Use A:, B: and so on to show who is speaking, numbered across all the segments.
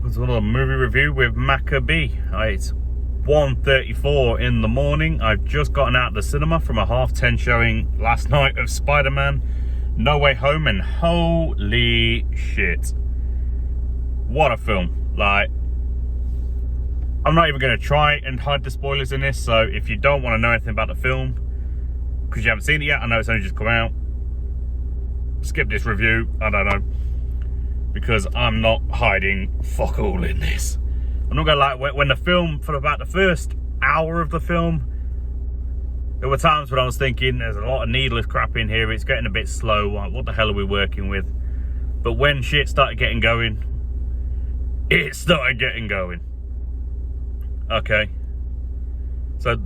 A: welcome to another movie review with Maka B. It's 1:34 in the morning. I've just gotten out of the cinema from a 10:30 showing last night of Spider-Man No Way Home, and holy shit, what a film. Like, I'm not even going to try and hide the spoilers in this, so if you don't want to know anything about the film because you haven't seen it yet, I know it's only just come out, skip this review. I don't know, because I'm not hiding fuck all in this. I'm not gonna lie, when the film, for about the first hour of the film, there were times when I was thinking there's a lot of needless crap in here, it's getting a bit slow, like, what the hell are we working with? But when shit started getting going, it started getting going. Okay, so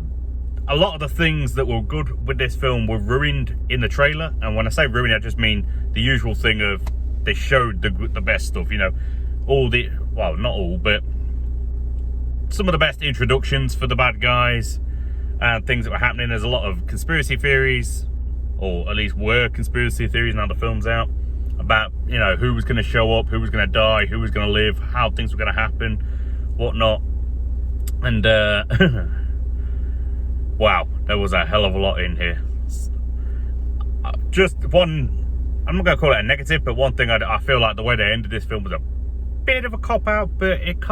A: a lot of the things that were good with this film were ruined in the trailer, and when I say ruined, I just mean the usual thing of they showed the best stuff, you know, all the, well, not all, but some of the best introductions for the bad guys and things that were happening. There's a lot of conspiracy theories, or at least were conspiracy theories now the film's out, about, you know, who was going to show up, who was going to die, who was going to live, how things were going to happen, whatnot. And wow, there was a hell of a lot in here. Just one, I'm not going to call it a negative, but one thing I feel like the way they ended this film was a bit of a cop-out, but it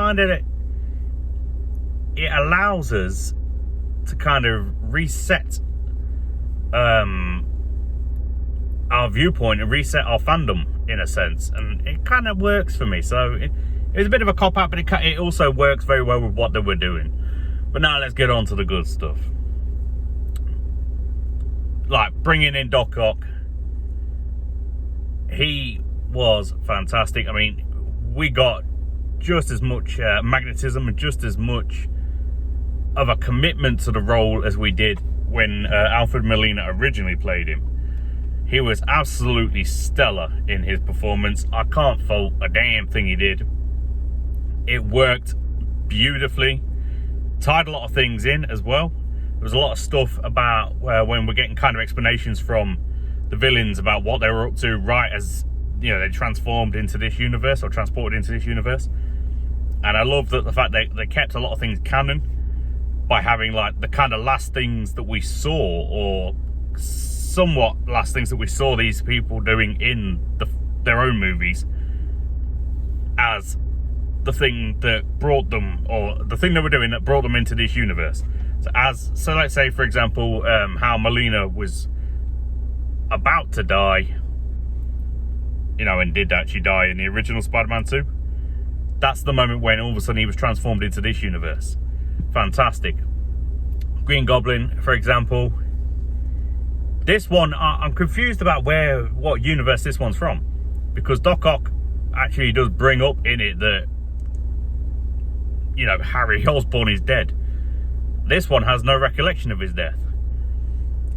A: allows us to kind of reset our viewpoint and reset our fandom in a sense, and it kind of works for me. So it was a bit of a cop-out, but it also works very well with what they were doing. But now let's get on to the good stuff. Like, bringing in Doc Ock, he was fantastic. I mean, we got just as much magnetism and just as much of a commitment to the role as we did when Alfred Molina originally played him. He was absolutely stellar in his performance. I can't fault a damn thing he did. It worked beautifully. Tied a lot of things in as well. There was a lot of stuff about when we're getting kind of explanations from the villains about what they were up to right as, you know, they transformed into this universe or transported into this universe. And I love that the fact they kept a lot of things canon by having, like, the kind of last things that we saw, or somewhat last things that we saw these people doing in their own movies, as the thing that brought them, or the thing they were doing that brought them into this universe. So let's say, for example, how Molina was about to die, you know, and did actually die in the original Spider-Man 2. That's the moment when all of a sudden he was transformed into this universe. Fantastic. Green Goblin, for example. This one, I'm confused about what universe this one's from, because Doc Ock actually does bring up in it that, you know, Harry Osborn is dead. This one has no recollection of his death.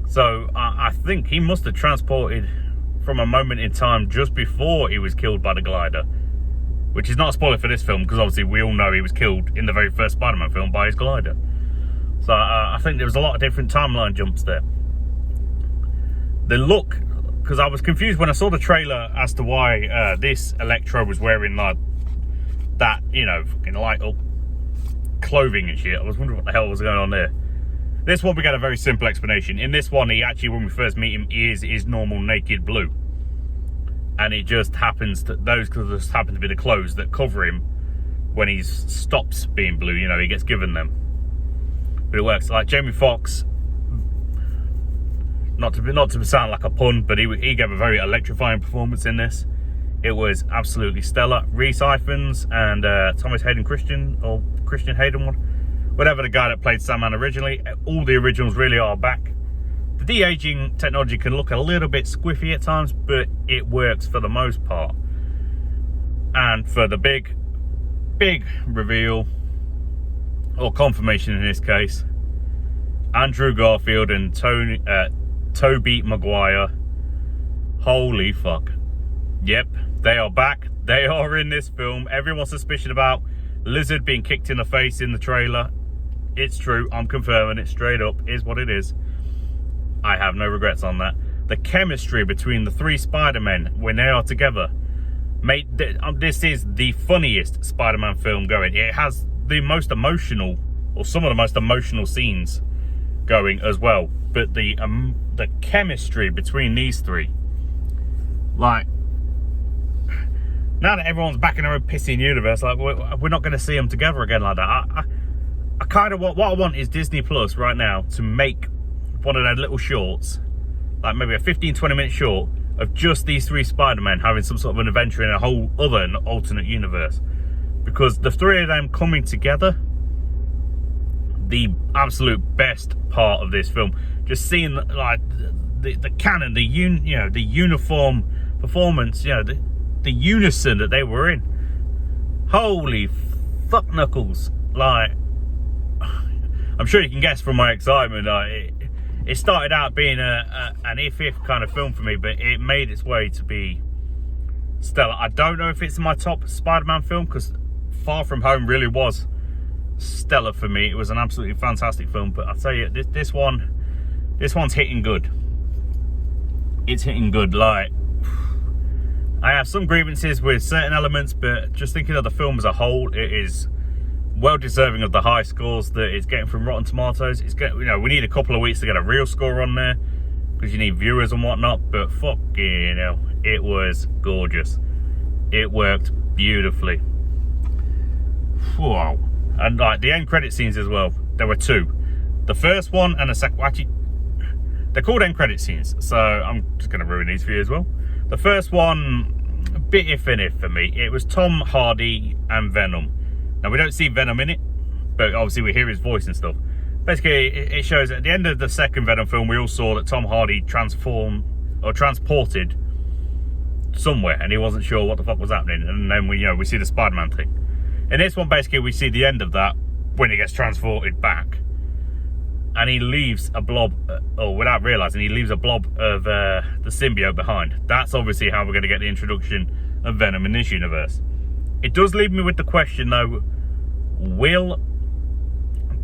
A: So I think he must have transported from a moment in time just before he was killed by the glider, which is not a spoiler for this film, because obviously we all know he was killed in the very first Spider-Man film by his glider. So I think there was a lot of different timeline jumps there. The look, because I was confused when I saw the trailer as to why this Electro was wearing, like, that, you know, fucking light up clothing and shit. I was wondering what the hell was going on there. This one we got a very simple explanation. In this one, he actually, when we first meet him, he is his normal naked blue, and it just happens that those just happen to be the clothes that cover him when he stops being blue. You know, he gets given them, but it works. Like Jamie Foxx, not to sound like a pun, but he gave a very electrifying performance in this. It was absolutely stellar. Rhys Ifans and Thomas Hayden Christian, or Christian Hayden one, whatever the guy that played Sandman originally, all the originals really are back. The de-aging technology can look a little bit squiffy at times, but it works for the most part. And for the big reveal, or confirmation in this case, Andrew Garfield and Tobey Maguire, holy fuck. Yep, they are back. They are in this film. Everyone's suspicion about Lizard being kicked in the face in the trailer, it's true. I'm confirming it straight up. Is what it is. I have no regrets on that. The chemistry between the three Spider-Men when they are together, Mate, this is the funniest Spider-Man film going. It has the most emotional, or some of the most emotional scenes going as well. But the chemistry between these three, like, now that everyone's back in their own pissing universe, like, we're not going to see them together again like that. I kind of want, what I want is Disney Plus right now to make one of their little shorts, like maybe a 15-20 minute short of just these three Spider-Men having some sort of an adventure in a whole other alternate universe. Because the three of them coming together, the absolute best part of this film. Just seeing like the canon, the uniform performance, the unison that they were in. Holy fuck knuckles! Like, I'm sure you can guess from my excitement. It started out being an if kind of film for me, but it made its way to be stellar. I don't know if it's my top Spider-Man film, because Far From Home really was stellar for me. It was an absolutely fantastic film, but I'll tell you, this one's hitting good. It's hitting good. Like, I have some grievances with certain elements, but just thinking of the film as a whole, it is well deserving of the high scores that it's getting from Rotten Tomatoes. It's getting, we need a couple of weeks to get a real score on there, because you need viewers and whatnot, but fucking hell, it was gorgeous. It worked beautifully. Wow. And like the end credit scenes as well, there were two. The first one and the second, actually, they're called end credit scenes, so I'm just going to ruin these for you as well. The first one, a bit if and if for me. It was Tom Hardy and Venom. Now, we don't see Venom in it, but obviously we hear his voice and stuff. Basically, it shows at the end of the second Venom film, we all saw that Tom Hardy transported somewhere, and he wasn't sure what the fuck was happening. And then we see the Spider-Man thing. In this one, basically, we see the end of that when he gets transported back, and he leaves a blob, or without realizing, he leaves a blob of the symbiote behind. That's obviously how we're going to get the introduction of Venom in this universe. It does leave me with the question, though, will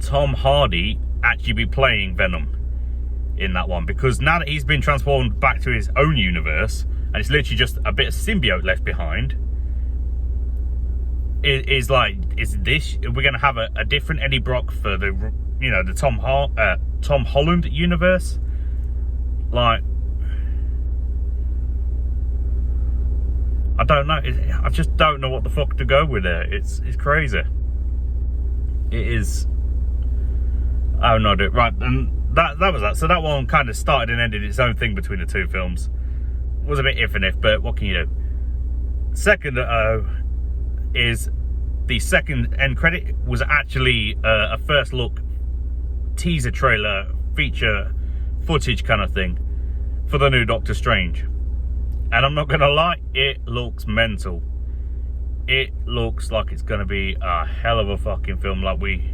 A: Tom Hardy actually be playing Venom in that one? Because now that he's been transformed back to his own universe, and it's literally just a bit of symbiote left behind, is this, we're going to have a different Eddie Brock for the, the Tom Holland universe? Like, I don't know. I just don't know what the fuck to go with there. It's crazy. It is. I have no idea. Right, and that was that. So that one kind of started and ended its own thing between the two films. It was a bit if and if, but what can you do? Second is the second end credit was actually a first look teaser trailer feature footage kind of thing for the new Doctor Strange. And I'm not gonna lie, it looks mental. It looks like it's gonna be a hell of a fucking film. Like we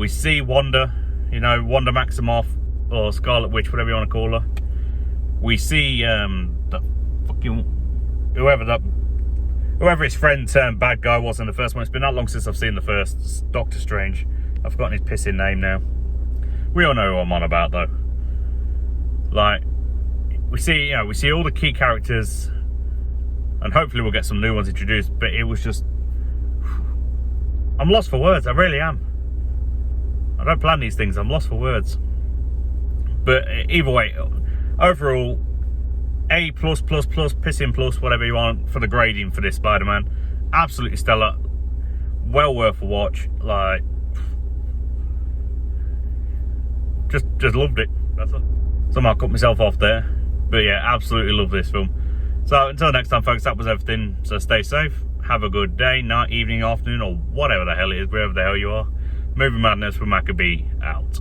A: see Wanda, Wanda Maximoff, or Scarlet Witch, whatever you want to call her. We see the fucking whoever his friend turned bad guy was in the first one. It's been that long since I've seen the first Doctor Strange. I've forgotten his pissing name now. We all know who I'm on about, though. Like, we see all the key characters, and hopefully we'll get some new ones introduced, but it was just, I'm lost for words. I really am. I don't plan these things. I'm lost for words. But either way, overall, A+++, pissing plus, whatever you want for the grading for this Spider-Man. Absolutely stellar. Well worth a watch. Like, just loved it. That's it. Somehow cut myself off there. But yeah, absolutely love this film. So until next time, folks, that was everything. So stay safe. Have a good day, night, evening, afternoon, or whatever the hell it is, wherever the hell you are. Movie Madness with Maka out.